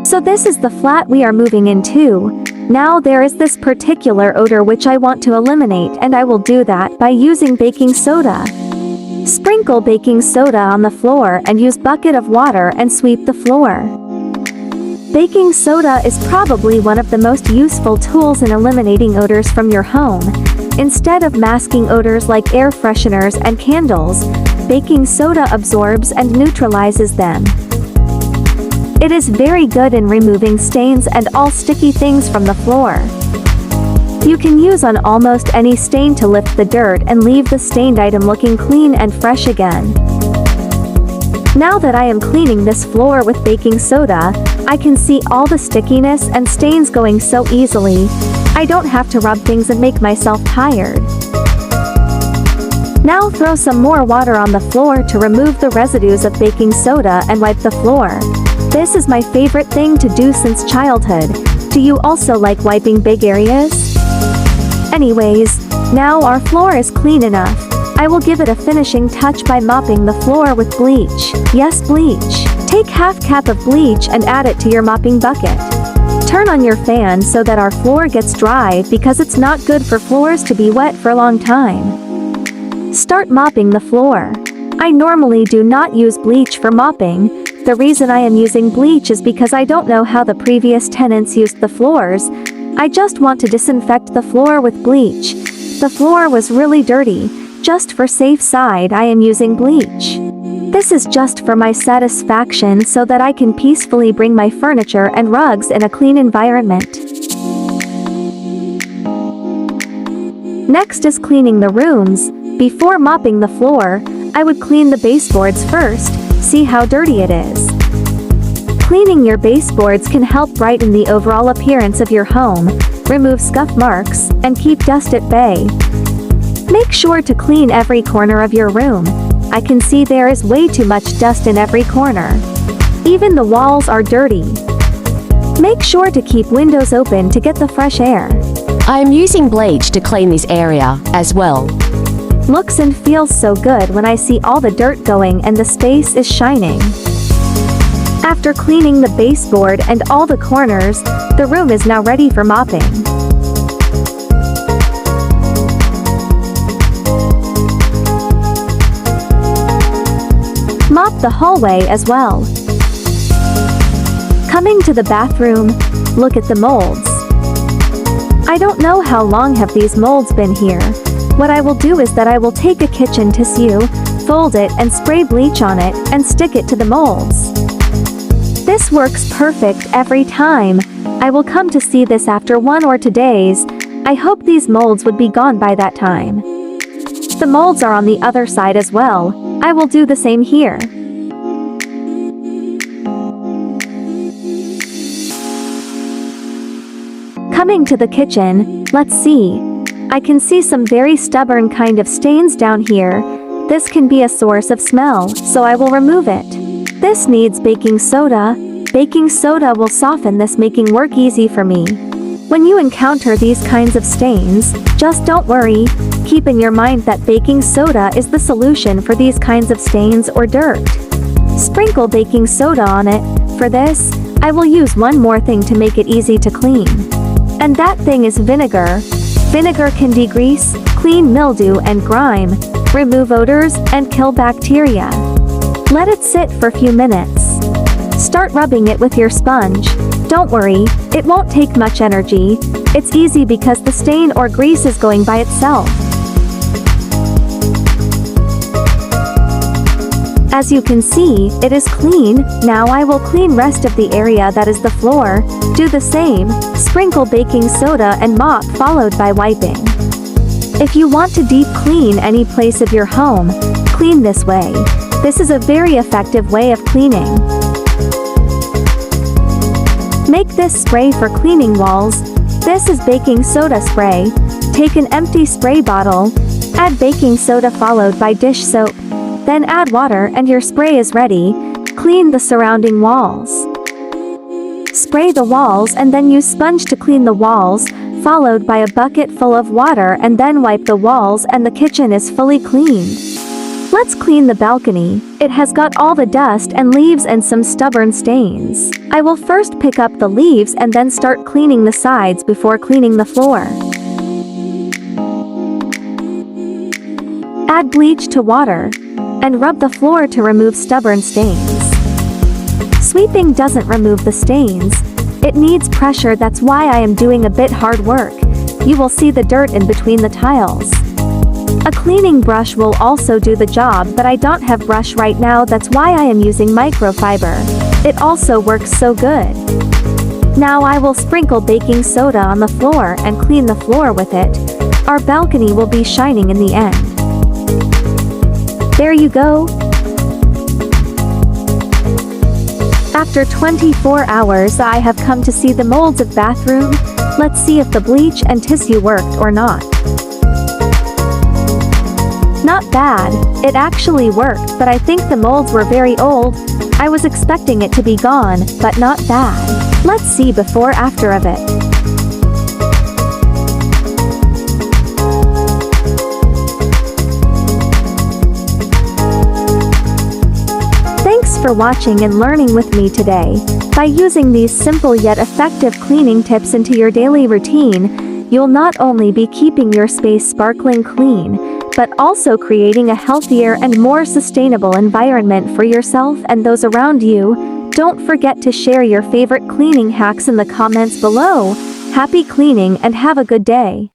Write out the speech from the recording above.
So this is the flat we are moving into. Now there is this particular odor which I want to eliminate, and I will do that by using baking soda. Sprinkle baking soda on the floor and use bucket of water and sweep the floor. Baking soda is probably one of the most useful tools in eliminating odors from your home. Instead of masking odors like air fresheners and candles, baking soda absorbs and neutralizes them. It is very good in removing stains and all sticky things from the floor. You can use on almost any stain to lift the dirt and leave the stained item looking clean and fresh again. Now that I am cleaning this floor with baking soda, I can see all the stickiness and stains going so easily. I don't have to rub things and make myself tired. Now throw some more water on the floor to remove the residues of baking soda and wipe the floor. This is my favorite thing to do since childhood. Do you also like wiping big areas? Anyways, now our floor is clean enough. I will give it a finishing touch by mopping the floor with bleach. Yes, bleach. Take half cup of bleach and add it to your mopping bucket. Turn on your fan so that our floor gets dry because it's not good for floors to be wet for a long time. Start mopping the floor. I normally do not use bleach for mopping. The reason I am using bleach is because I don't know how the previous tenants used the floors. I just want to disinfect the floor with bleach. The floor was really dirty. Just for safe side, I am using bleach. This is just for my satisfaction so that I can peacefully bring my furniture and rugs in a clean environment. Next is cleaning the rooms. Before mopping the floor, I would clean the baseboards first. See how dirty it is. Cleaning your baseboards can help brighten the overall appearance of your home, remove scuff marks, and keep dust at bay. Make sure to clean every corner of your room. I can see there is way too much dust in every corner. Even the walls are dirty. Make sure to keep windows open to get the fresh air. I am using bleach to clean this area as well. Looks and feels so good when I see all the dirt going and the space is shining. After cleaning the baseboard and all the corners, the room is now ready for mopping. Mop the hallway as well. Coming to the bathroom, look at the molds. I don't know how long have these molds been here. What I will do is that I will take a kitchen tissue, fold it and spray bleach on it and stick it to the molds. This works perfect every time. I will come to see this after 1 or 2 days. I hope these molds would be gone by that time. The molds are on the other side as well. I will do the same here. Coming to the kitchen, let's see. I can see some very stubborn kind of stains down here. This can be a source of smell, so I will remove it. This needs baking soda. Baking soda will soften this, making work easy for me. When you encounter these kinds of stains, just don't worry. Keep in your mind that baking soda is the solution for these kinds of stains or dirt. Sprinkle baking soda on it. For this, I will use one more thing to make it easy to clean. And that thing is vinegar. Vinegar can degrease, clean mildew and grime, remove odors, and kill bacteria. Let it sit for a few minutes. Start rubbing it with your sponge. Don't worry, it won't take much energy. It's easy because the stain or grease is going by itself. As you can see, it is clean. Now I will clean rest of the area that is the floor. Do the same, sprinkle baking soda and mop followed by wiping. If you want to deep clean any place of your home, clean this way. This is a very effective way of cleaning. Make this spray for cleaning walls. This is baking soda spray. Take an empty spray bottle, add baking soda followed by dish soap. Then add water and your spray is ready. Clean the surrounding walls. Spray the walls and then use sponge to clean the walls, followed by a bucket full of water and then wipe the walls and the kitchen is fully cleaned. Let's clean the balcony. It has got all the dust and leaves and some stubborn stains. I will first pick up the leaves and then start cleaning the sides before cleaning the floor. Add bleach to water and rub the floor to remove stubborn stains. Sweeping doesn't remove the stains. It needs pressure, that's why I am doing a bit hard work. You will see the dirt in between the tiles. A cleaning brush will also do the job, but I don't have brush right now, that's why I am using microfiber. It also works so good. Now I will sprinkle baking soda on the floor and clean the floor with it. Our balcony will be shining in the end. There you go. After 24 hours I have come to see the molds of bathroom. Let's see if the bleach and tissue worked or not. Not bad, it actually worked, but I think the molds were very old. I was expecting it to be gone, but not bad. Let's see before after of it. Thanks for watching and learning with me today. By using these simple yet effective cleaning tips into your daily routine, you'll not only be keeping your space sparkling clean, but also creating a healthier and more sustainable environment for yourself and those around you. Don't forget to share your favorite cleaning hacks in the comments below. Happy cleaning and have a good day.